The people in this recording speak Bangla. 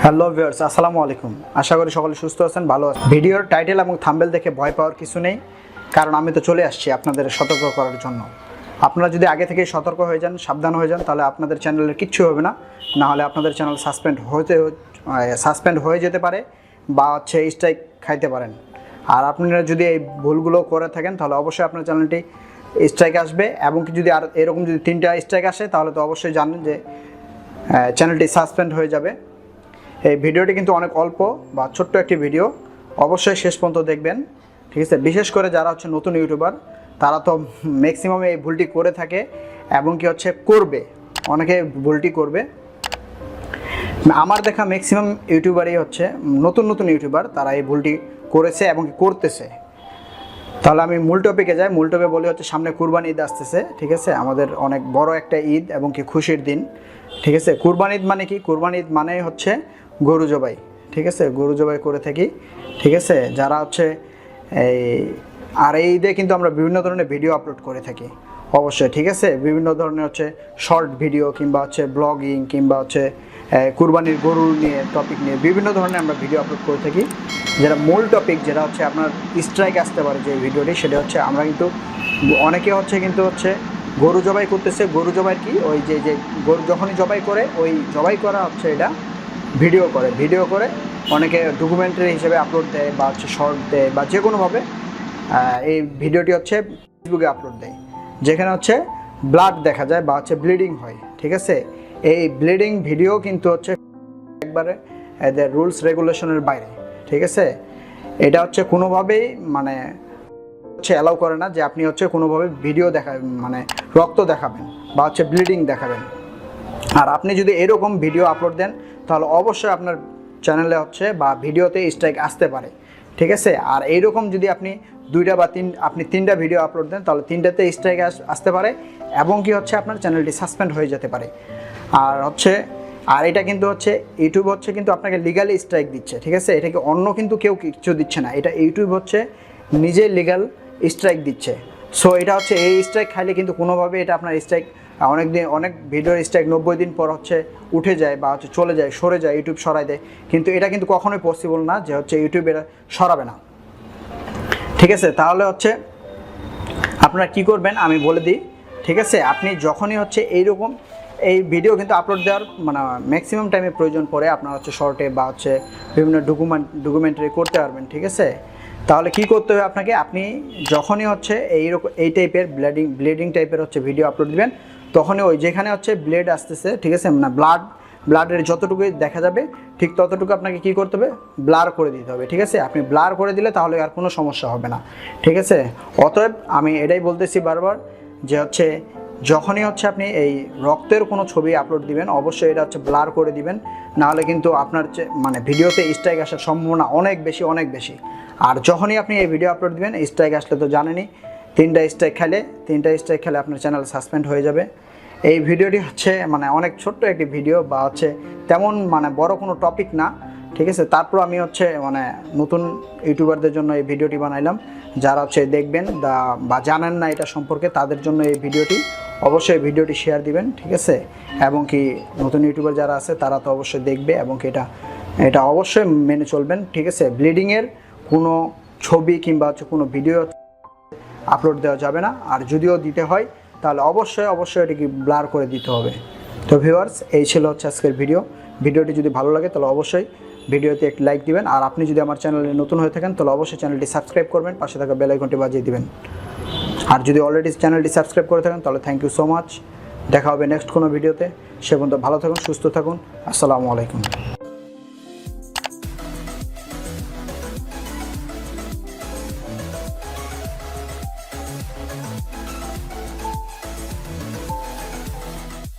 হ্যালো ভিউয়ার্স, আসসালামু আলাইকুম। আশা করি সকলে সুস্থ আছেন, ভালো আছেন। ভিডিওর টাইটেল এবং থাম্বনেল দেখে ভয় পাওয়ার কিছু নেই, কারণ আমি তো চলে আসছি আপনাদের সতর্ক করার জন্য। আপনারা যদি আগে থেকে সতর্ক হয়ে যান, সাবধান হয়ে যান, তাহলে আপনাদের চ্যানেলের কিচ্ছু হবে না। না হলে আপনাদের চ্যানেল সাসপেন্ড হয়ে যেতে পারে বা স্ট্রাইক খাইতে পারেন। আর আপনারা যদি এই ভুলগুলো করে থাকেন তাহলে অবশ্যই আপনার চ্যানেলটি স্ট্রাইক আসবে, এবং যদি আর এরকম যদি 3টা স্ট্রাইক আসে তাহলে তো অবশ্যই জানেন যে চ্যানেলটি সাসপেন্ড হয়ে যাবে। এই ভিডিওটি কিন্তু অনেক অল্প বা ছোট্ট একটি ভিডিও, অবশ্যই শেষ পর্যন্ত দেখবেন, ঠিক আছে। বিশেষ করে যারা নতুন ইউটিউবার, তারা তো ম্যাক্সিমাম এই ভুলটি করে থাকে এবং করবে, অনেকে ভুলটি করবে। আমার দেখা ম্যাক্সিমাম ইউটিউবারই নতুন ইউটিউবার, তারা এই ভুলটি করেছে এবং করতেছে। তাহলে আমি মূল টপিকে যাই। মূল টপিকে বলি সামনে কুরবানি ঈদ আসতেছে, ঠিক আছে। আমাদের অনেক বড় একটা ঈদ এবং খুশির দিন, ঠিক আছে। কুরবানি ঈদ মানে কি? কুরবানি ঈদ মানে গরু জবাই, ঠিক আছে। গরু জবাই করে থাকি, ঠিক আছে। যারা এই ঈদে কিন্তু আমরা বিভিন্ন ধরনের ভিডিও আপলোড করে থাকি অবশ্যই, ঠিক আছে। বিভিন্ন ধরনের শর্ট ভিডিও কিংবা ব্লগিং কিংবা কুরবানির গরু নিয়ে টপিক নিয়ে বিভিন্ন ধরনের আমরা ভিডিও আপলোড করে থাকি। যেটা মূল টপিক, যেটা আপনার স্ট্রাইক আসতে পারে যে ভিডিওটি, সেটা আমরা কিন্তু অনেকে গরু জবাই করতেছে। গরু জবাই কি, ওই যে গরু যখনই জবাই করে, ওই জবাই করা এটা ভিডিও করে অনেকে ডকুমেন্টারি হিসেবে আপলোড দেয় বা শর্ট দেয় বা যে কোনোভাবে এই ভিডিওটি ফেসবুকে আপলোড দেয়, যেখানে ব্লাড দেখা যায় বা ব্লিডিং হয়, ঠিক আছে। এই ব্লিডিং ভিডিও কিন্তু একবারে এদের রুলস রেগুলেশনের বাইরে, ঠিক আছে। এটা কোনোভাবেই অ্যালাউ করে না যে আপনি কোনোভাবে ভিডিও রক্ত দেখাবেন বা ব্লিডিং দেখাবেন। আর আপনি যদি এরকম ভিডিও আপলোড দেন তাহলে অবশ্যই আপনার চ্যানেলে বা ভিডিওতে স্ট্রাইক আসতে পারে, ঠিক আছে। আর এইরকম যদি আপনি 2টা বা 3টা ভিডিও আপলোড দেন তাহলে 3টাতে স্ট্রাইক আসতে পারে এবং আপনার চ্যানেলটি সাসপেন্ড হয়ে যেতে পারে। আর এটা কিন্তু ইউটিউব কিন্তু আপনাকে লিগালি স্ট্রাইক দিচ্ছে, ঠিক আছে। এটাকে অন্য কিন্তু কেউ কিছু দিচ্ছে না, এটা ইউটিউব নিজে লিগাল স্ট্রাইক দিচ্ছে। সো এটা এই স্ট্রাইক খাইলে কিন্তু কোনোভাবে এটা আপনার স্ট্রাইক অনেক ভিডিওর স্ট্রাইক 90 দিন পর উঠে যায় বা চলে যায়, সরে যায়, ইউটিউব সরাই দেয়। কিন্তু এটা কিন্তু কখনোই পসিবল না যে ইউটিউব এটা সরাবে না, ঠিক আছে। তাহলে আপনারা কি করবেন আমি বলে দিই, ঠিক আছে। আপনি যখনই এইরকম এই ভিডিও কিন্তু আপলোড দেওয়ার ম্যাক্সিমাম টাইমে প্রয়োজন পড়ে, আপনার শর্টে বা বিভিন্ন ডকুমেন্টারি করতে পারবেন, ঠিক আছে। তাহলে কি করতে হবে আপনাকে? আপনি যখনই এই টাইপের ব্লিডিং টাইপের ভিডিও আপলোড দিবেন, তখনই ওই যেখানে ব্লেড আসতেছে, ঠিক আছে, ব্লাডের যতটুকু দেখা যাবে ঠিক ততটুকু আপনাকে কি করতে হবে? ব্লার করে দিতে হবে, ঠিক আছে। আপনি ব্লার করে দিলে তাহলে আর কোনো সমস্যা হবে না, ঠিক আছে। অতএব আমি এটাই বলতেছি বারবার যে যখনই আপনি এই রক্তের কোনো ছবি আপলোড দিবেন, অবশ্যই এটা ব্লার করে দিবেন, নাহলে কিন্তু আপনার ভিডিওতে স্ট্রাইক আসার সম্ভাবনা অনেক বেশি। আর যখনই আপনি এই ভিডিও আপলোড দিবেন, স্ট্রাইক আসলে তো জানেনই, 3টা স্ট্রাইক খেলে আপনার চ্যানেল সাসপেন্ড হয়ে যাবে। এই ভিডিওটি অনেক ছোট্ট একটি ভিডিও বা তেমন বড় কোনো টপিক না, ঠিক আছে। তারপর আমি নতুন ইউটিউবারদের জন্য এই ভিডিওটি বানাইলাম। যারা দেখবেন বা জানেন না এটা সম্পর্কে, তাদের জন্য এই ভিডিওটি, অবশ্যই ভিডিওটি শেয়ার দিবেন, ঠিক আছে। এবং নতুন ইউটিউবার যারা আছে তারা তো অবশ্যই দেখবে এবং এটা অবশ্যই মেনে চলবেন, ঠিক আছে। ব্লিডিংয়ের কোনো ছবি কিংবা কোনো ভিডিও আপলোড দেওয়া যাবে না। আর যদিও দিতে হয় তাহলে অবশ্যই এটিকে ব্লার করে দিতে হবে। তো ভিউয়ার্স, এই ছিল আজকের ভিডিওটি যদি ভালো লাগে তাহলে অবশ্যই ভিডিওতে একটি লাইক দিবেন। আর আপনি যদি আমার চ্যানেলে নতুন হয়ে থাকেন তাহলে অবশ্যই চ্যানেলটি সাবস্ক্রাইব করবেন, পাশে থাকা বেল আইকনটি বাজিয়ে দিবেন। আর যদি অলরেডি চ্যানেলটি সাবস্ক্রাইব করে থাকেন তাহলে থ্যাংক ইউ সো মাচ। দেখা হবে নেক্সট কোনো ভিডিওতে। সে পর্যন্ত ভালো থাকুন, সুস্থ থাকুন। আসসালামু আলাইকুম।